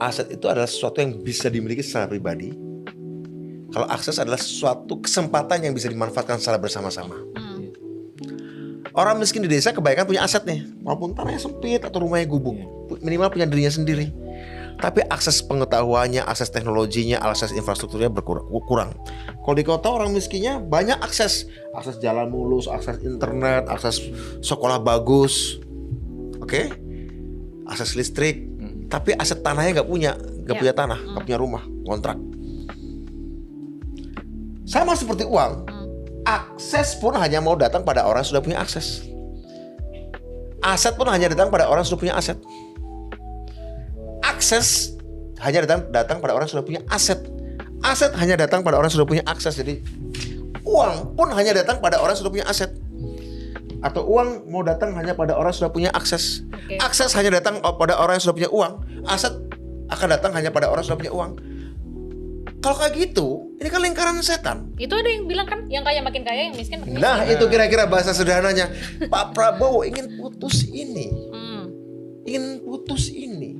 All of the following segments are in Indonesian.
aset itu adalah sesuatu yang bisa dimiliki secara pribadi. Kalau akses adalah sesuatu kesempatan yang bisa dimanfaatkan secara bersama-sama. Orang miskin di desa kebanyakan punya aset nih, walaupun tanahnya sempit atau rumahnya gubuk, minimal punya dirinya sendiri. Tapi akses pengetahuannya, akses teknologinya, akses infrastrukturnya kurang. Kalau di kota orang miskinnya banyak akses jalan mulus, akses internet, akses sekolah bagus, akses listrik. Tapi aset tanahnya nggak punya tanah, nggak punya rumah, kontrak. Sama seperti uang, akses pun hanya mau datang pada orang yang sudah punya akses. Aset pun hanya datang pada orang yang sudah punya aset. Akses hanya datang pada orang yang sudah punya aset. Aset hanya datang pada orang yang sudah punya akses. Jadi uang pun hanya datang pada orang yang sudah punya aset. Atau uang mau datang hanya pada orang yang sudah punya akses. Akses hanya datang pada orang yang sudah punya uang. Aset akan datang hanya pada orang yang sudah punya uang. Kalau kayak gitu, ini kan lingkaran setan. Itu ada yang bilang kan, yang kaya makin kaya, yang miskin makin miskin. Nah, itu kira-kira bahasa sederhananya. Pak Prabowo ingin putus ini. Ingin putus ini.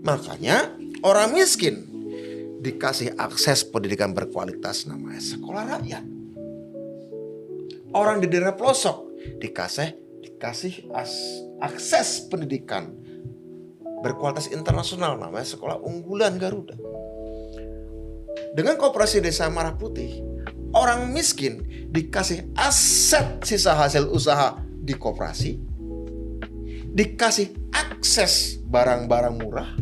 Makanya orang miskin dikasih akses pendidikan berkualitas, namanya sekolah rakyat. Orang di daerah pelosok dikasih akses pendidikan berkualitas internasional, namanya sekolah unggulan Garuda. Dengan Koperasi Desa Merah Putih, orang miskin dikasih aset sisa hasil usaha di koperasi, dikasih akses barang-barang murah.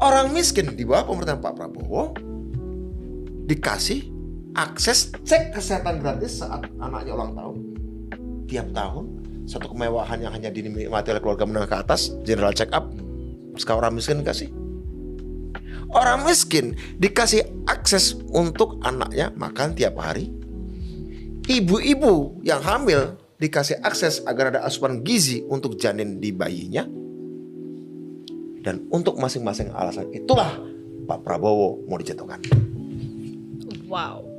Orang miskin di bawah pemerintahan Pak Prabowo dikasih akses cek kesehatan gratis saat anaknya ulang tahun. Tiap tahun, satu kemewahan yang hanya dinikmati oleh keluarga menengah ke atas, general check up. Sekarang orang miskin dikasih. Orang miskin dikasih akses untuk anaknya makan tiap hari. Ibu-ibu yang hamil dikasih akses agar ada asupan gizi untuk janin di bayinya. Dan untuk masing-masing alasan itulah Pak Prabowo mau dijatuhkan. Wow.